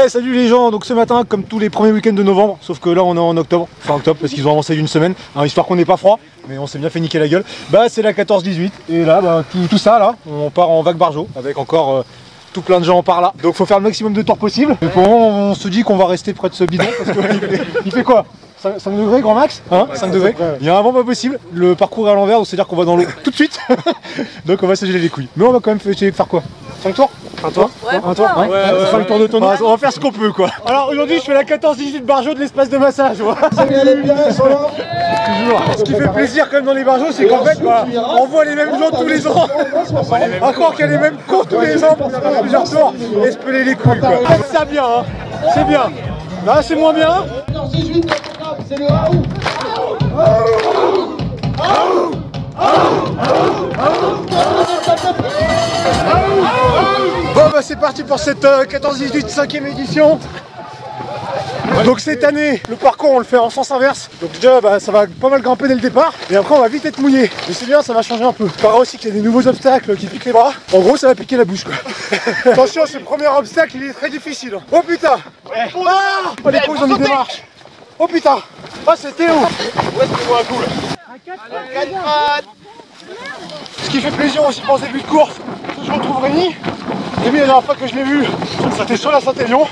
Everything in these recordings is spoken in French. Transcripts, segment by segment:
Eh salut les gens, donc ce matin comme tous les premiers week-ends de novembre, sauf que là on est en octobre, fin octobre parce qu'ils ont avancé d'une semaine, hein, histoire qu'on n'ait pas froid, mais on s'est bien fait niquer la gueule. Bah c'est la 14-18 et là bah, tout ça là, on part en vague barjo avec encore tout plein de gens par là. Donc faut faire le maximum de tours possible. Et pour le moment on se dit qu'on va rester près de ce bidon parce qu'il fait quoi 5 degrés grand max, hein, 5 degrés. Il y a un vent pas possible, le parcours est à l'envers, donc c'est à dire qu'on va dans l'eau tout de suite. Donc on va se geler les couilles. Mais on va quand même essayer de faire quoi 5 tours? Un tour? Ouais, un tour? Ouais, 5 tours de tonneau. On va faire ce qu'on peut quoi. Alors aujourd'hui je fais la 14-18 barjo de l'espace de massage. Salut les bien, sont là. Toujours. Ce qui fait plaisir quand même dans les barjos, c'est qu'en fait bah, on voit les mêmes gens tous les ans. À croire qu'il y a les mêmes cours tous les ans pour faire plusieurs tours et se peler les couilles quoi. C'est ça bien, hein. C'est bien. Là c'est moins bien. 14-18, c'est le Raoult. Bon bah c'est parti pour cette 14-18 5e édition. Donc cette année le parcours on le fait en sens inverse. Donc déjà bah, ça va pas mal grimper dès le départ. Et après on va vite être mouillé. Mais c'est bien, ça va changer un peu. Il paraît aussi qu'il y a des nouveaux obstacles qui piquent les bras. En gros ça va piquer la bouche quoi. Attention, ce premier obstacle il est très difficile. Oh putain. Ah oh, les pauses ont mis des marches. Oh putain. Ah c'est Théo. Où est-ce qu'on voit un coup là? Un 4 Ce qui fait plaisir aussi pour ce début de course, c'est que je retrouve Rémi. Rémi la dernière fois que je l'ai vu, c'était sur la Saint-Élion,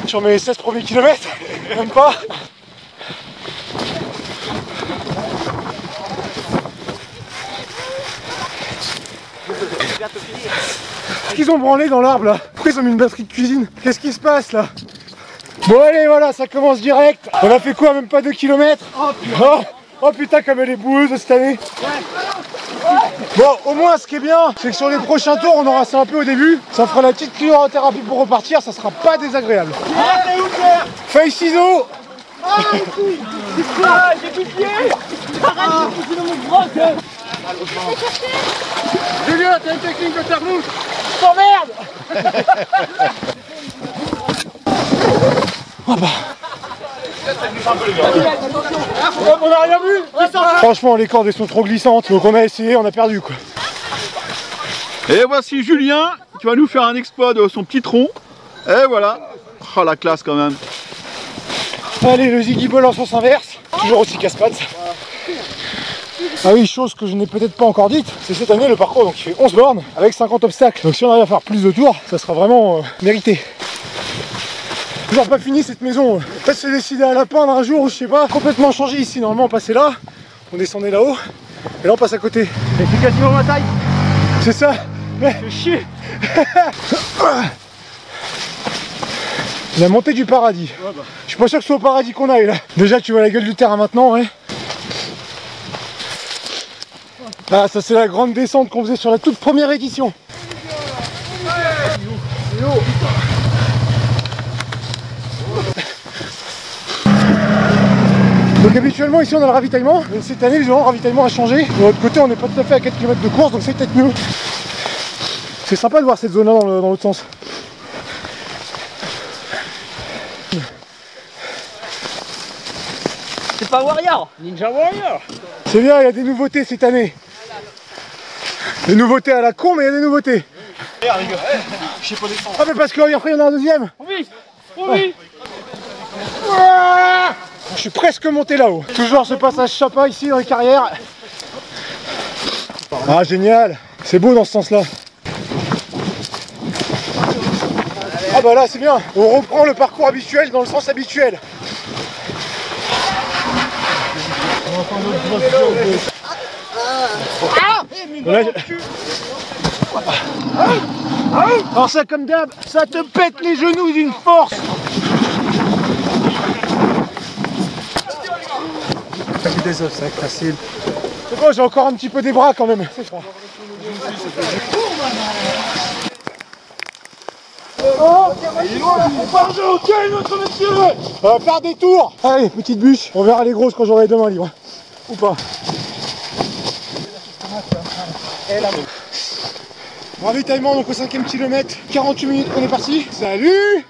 sur mes 16 premiers kilomètres, même pas. Qu'est-ce qu'ils ont branlé dans l'arbre là? Pourquoi ils ont mis une batterie de cuisine? Qu'est-ce qui se passe là? Bon allez voilà, ça commence direct. On a fait quoi? Même pas 2 km. Oh putain comme elle est boueuse cette année. Bon au moins ce qui est bien c'est que sur les prochains tours on aura ça un peu au début. Ça fera la petite cryothérapie pour repartir, ça sera pas désagréable. Feuille ciseaux. J'ai plus de pied. Arrête de pousser dans mon broc. Julien, t'as une technique de termousse. Je t'emmerde. Oh bah. On a rien vu. Franchement les cordes elles sont trop glissantes, donc on a essayé, on a perdu quoi. Et voici Julien qui va nous faire un exploit de son petit tronc. Et voilà. Oh la classe quand même. Allez le Ziggy Ball en sens inverse, toujours aussi casse-pattes. Ah oui, chose que je n'ai peut-être pas encore dite, c'est cette année le parcours donc il fait 11 bornes avec 50 obstacles. Donc si on arrive à faire plus de tours, ça sera vraiment mérité. Toujours pas fini cette maison. Peut-être c'est décidé à la peindre un jour ou je sais pas. Complètement changé ici. Normalement on passait là, on descendait là-haut, et là on passe à côté. C'est quasiment ma taille. C'est ça. Mais Fais chier. la montée du paradis. Ouais, bah. Je suis pas sûr que ce soit au paradis qu'on aille là. Déjà tu vois la gueule du terrain maintenant, ouais. Ah ça c'est la grande descente qu'on faisait sur la toute première édition. Donc habituellement ici on a le ravitaillement, mais cette année le ravitaillement a changé. De l'autre côté on n'est pas tout à fait à 4 km de course, donc c'est peut-être mieux. C'est sympa de voir cette zone là dans l'autre sens. C'est pas Warrior. Ninja Warrior. C'est bien, il y a des nouveautés cette année. Des nouveautés à la con, mais il y a des nouveautés. Je sais pas descendre. Ah mais parce qu'après il y en a un deuxième. Oui. Oui. Je suis presque monté là-haut. Toujours ce passage chapa ici dans les carrières. Ah génial. C'est beau dans ce sens là. Ah bah là c'est bien. On reprend le parcours habituel dans le sens habituel. Alors ça comme d'hab, ça te pète les genoux d'une force. Des obstacles faciles. C'est bon, j'ai encore un petit peu des bras quand même. Oh, on va faire des tours. Allez, petite bûche. On verra les grosses quand j'aurai les 2 mains libres. Ou pas. Ravitaillement donc au 5e kilomètre. 48 minutes qu'on est parti. Salut.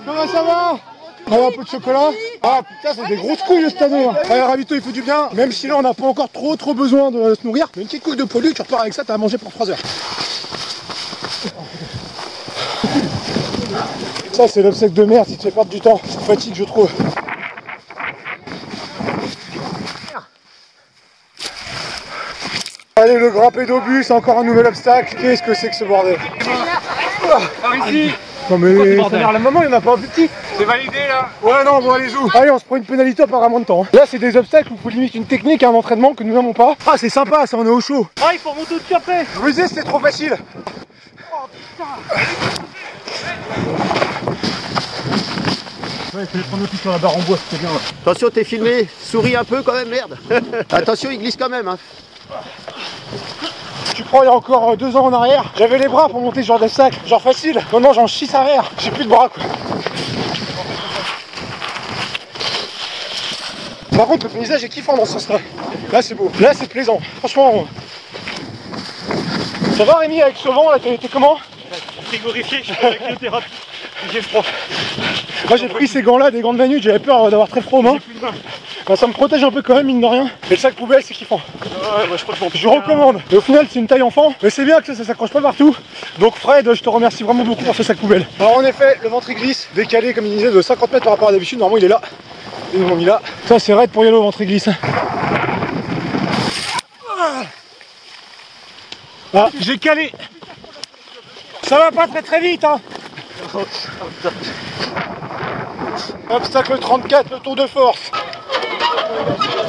Comment ça va? Allez, un peu de chocolat. Ah putain, c'est des grosses couilles cette année. Allez, ravito, il faut du bien. Même si là on n'a pas encore trop besoin de se nourrir. Mais une petite couille de poilu, tu repars avec ça, t'as à manger pour 3 heures. Ça c'est l'obstacle de merde, il te fait perdre du temps, ça fatigue je trouve. Allez, le grand pédobus, encore un nouvel obstacle. Qu'est-ce que c'est que ce bordel? Par ici. Non mais... À la maman, il n'y en a pas un plus petit. C'est validé là. Ouais non, bon allez où. Allez, on se prend une pénalité apparemment de temps. Là c'est des obstacles où il faut limite une technique et un entraînement que nous n'avons pas. Ah c'est sympa, ça on est au chaud. Ah, il faut remonter au-dessus après. Je vous disais c'était trop facile. Oh putain. Ouais, il fallait prendre le pied sur la barre en bois, c'était bien. Attention, t'es filmé, souris un peu quand même, merde. Attention, il glisse quand même. Hein. Tu prends il y a encore 2 ans en arrière, j'avais les bras pour monter ce genre d'obstacle, genre facile. Maintenant j'en chie sa mère, j'ai plus de bras quoi. Par contre le paysage est kiffant dans ce sens là. Là c'est beau, là c'est plaisant, franchement. Ça va Rémi avec ce vent là, t'es comment? Frigorifié, je suis avec le thérapie. J'ai froid. Moi j'ai pris ces gants là, des gants de la nuit, j'avais peur d'avoir très froid aux mains. Bah, ça me protège un peu quand même mine de rien. Et le sac poubelle c'est kiffant. Ouais, bah, je crois que je recommande. Et au final c'est une taille enfant, mais c'est bien que ça s'accroche pas partout. Donc Fred, je te remercie vraiment beaucoup pour ce sac poubelle. Alors en effet, le ventre il glisse, décalé comme il disait de 50 mètres par rapport à d'habitude. Normalement il est là. Ils nous l'ont mis là. Ça c'est raide pour y aller au ventre il glisse. Ah, j'ai calé. Ça va pas très vite hein. Obstacle 34, le tour de force.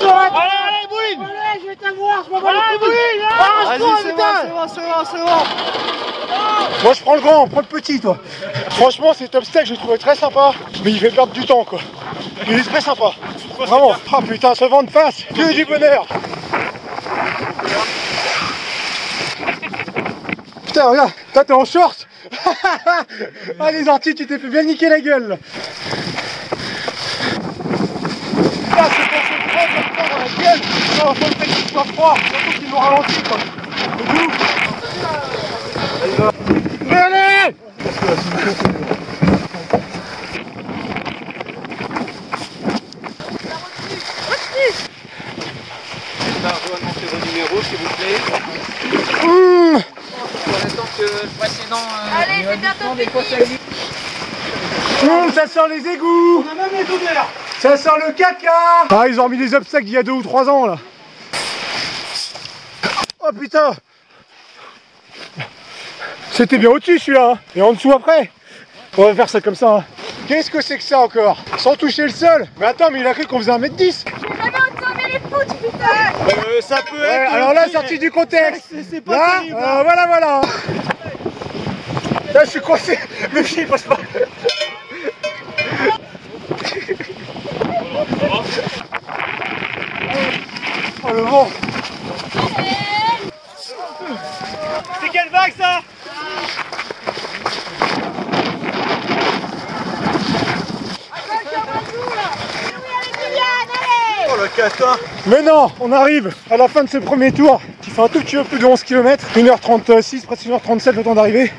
Allez, Bouline. Allez, je vais t'avoir, je m'en vais. Allez, Bouline. Vas-y, c'est bon. Moi je prends le grand, prends le petit toi. Franchement cet obstacle je l'ai trouvé très sympa. Mais il fait perdre du temps quoi. Il est très sympa. Vraiment. Ah putain, ce vent de face, que du bonheur. Putain regarde, toi t'es en short. Ah les orties, tu t'es fait bien niquer la gueule là. Ah c'est pour se prendre comme ça dans la gueule. Non, faut le fait qu'il soit froid, surtout qu'il nous ralentit quoi. C'est ouf. Mais allez. Allez, c'est bientôt fini. Ça sent les égouts. On a même les odeurs. Ça sent le caca. Ah ils ont mis des obstacles il y a 2 ou 3 ans là. Oh putain. C'était bien au-dessus celui-là hein. Et en dessous après. On va faire ça comme ça hein. Qu'est-ce que c'est que ça encore? Sans toucher le sol. Mais attends, mais il a cru qu'on faisait 1m10. J'avais entendu les foot, putain. Ça peut Ouais, être. alors là, sorti du contexte. C'est pas Là, terrible. voilà. Là, je suis coincé. Le pied il passe pas. Oh le vent. C'est quelle vague ça? Oh la cata. Mais non, on arrive à la fin de ce premier tour qui fait un tout petit peu plus de 11 km, 1h36, presque 1h37 le temps d'arriver.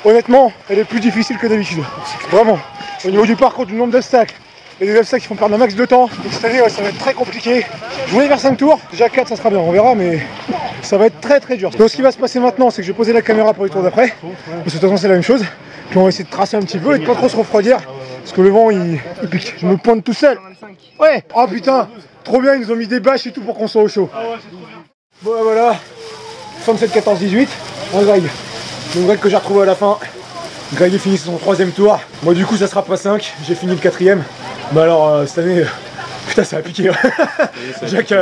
Honnêtement, elle est plus difficile que d'habitude. Vraiment, au niveau du parcours, du nombre d'obstacles et des obstacles qui font perdre un max de temps. Donc cette année, ouais, ça va être très compliqué. Je voulais faire 5 tours, déjà 4 ça sera bien, on verra, mais ça va être très dur. Donc ce qui va se passer maintenant, c'est que je vais poser la caméra pour les tours d'après, parce que de toute façon c'est la même chose. Puis on va essayer de tracer un petit peu et de pas trop se refroidir, parce que le vent il pique. Je me pointe tout seul. Ouais. Oh putain, trop bien, ils nous ont mis des bâches et tout pour qu'on soit au chaud. Bon bah voilà, 67 14 18, on Greg. Donc Greg que j'ai retrouvé à la fin. Greg est fini son 3ème tour. Moi du coup ça sera pas 5, j'ai fini le 4ème. Mais alors cette année, putain ça a piqué. Jacques,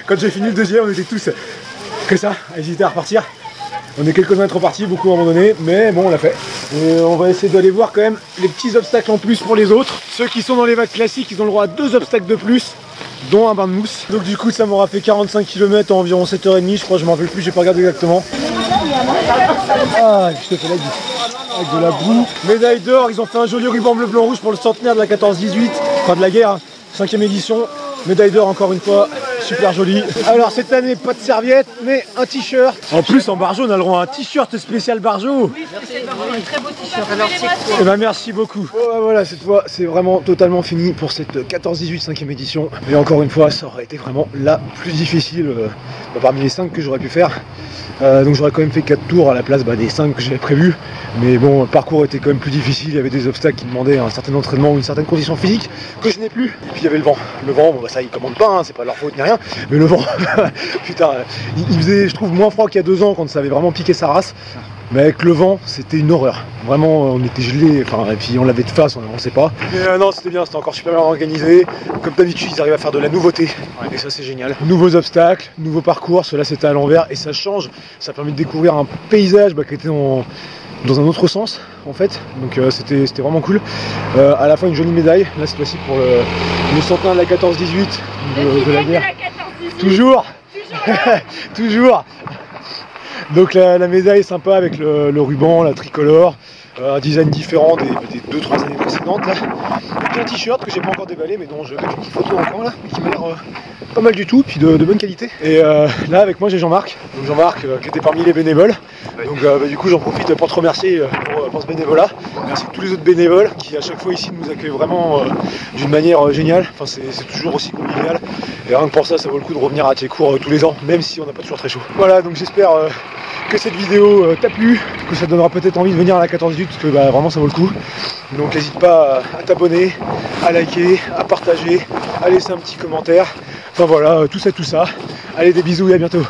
quand j'ai fini le 2ème, on était tous que ça, à hésiter à repartir. On est quelques-uns à être repartis, beaucoup à un moment donné, mais bon on l'a fait. Et on va essayer d'aller voir quand même les petits obstacles en plus pour les autres. Ceux qui sont dans les vagues classiques, ils ont le droit à 2 obstacles de plus, dont un bain de mousse. Donc du coup ça m'aura fait 45 km en environ 7h30, je crois, je m'en rappelle plus, j'ai pas regardé exactement. Ah, je te fais la guise. Avec de la boue. Médaille d'or, ils ont fait un joli ruban bleu blanc rouge pour le centenaire de la 14-18, enfin de la guerre, hein. 5ème édition. Médaille d'or encore une fois super joli. Alors cette année, pas de serviette, mais un t-shirt. En plus, en Barjo, on a le droit à un t-shirt spécial Barjo. Oui, c'est très beau t-shirt. Eh ben merci beaucoup. Oh, bah, voilà, cette fois, c'est vraiment totalement fini pour cette 14-18 5e édition. Et encore une fois, ça aurait été vraiment la plus difficile parmi les 5 que j'aurais pu faire. Donc j'aurais quand même fait 4 tours à la place des 5 que j'avais prévu. Mais bon, le parcours était quand même plus difficile, il y avait des obstacles qui demandaient un certain entraînement ou une certaine condition physique que je n'ai plus. Et puis il y avait le vent. Le vent, bon, ça ils commandent pas, hein, c'est pas leur faute ni rien. Mais le vent, putain, il faisait, je trouve, moins froid qu'il y a 2 ans quand ça avait vraiment piqué sa race. Mais avec le vent, c'était une horreur. Vraiment, on était gelés, enfin, et puis on l'avait de face, on n'avançait pas. Mais non, c'était bien, c'était encore super bien organisé. Comme d'habitude, ils arrivent à faire de la nouveauté. Et ça, c'est génial. Nouveaux obstacles, nouveaux parcours. Cela, c'était à l'envers et ça change. Ça permet de découvrir un paysage qui était dans un autre sens, en fait. Donc, c'était vraiment cool. À la fin, une jolie médaille. Là, cette fois-ci pour le centenaire de la 14-18 de la guerre. Toujours. Toujours. Donc la médaille est sympa avec le ruban, la tricolore, un design différent des 2-3 années précédentes là. Et puis un t-shirt que j'ai pas encore déballé mais dont je mets une petite photo en coin là, qui m'a l'air pas mal du tout, puis de bonne qualité. Et là avec moi j'ai Jean-Marc, qui était parmi les bénévoles. Donc du coup j'en profite pour te remercier pour ce bénévolat. Merci à tous les autres bénévoles qui à chaque fois ici nous accueillent vraiment d'une manière géniale. Enfin c'est toujours aussi convivial. Et rien que pour ça, ça vaut le coup de revenir à tes cours tous les ans, même si on n'a pas toujours très chaud. Voilà, donc j'espère que cette vidéo t'a plu, que ça te donnera peut-être envie de venir à la 14-18 parce que vraiment ça vaut le coup. Donc n'hésite pas à t'abonner, à liker, à partager, à laisser un petit commentaire. Enfin voilà, tout ça. Allez, des bisous et à bientôt.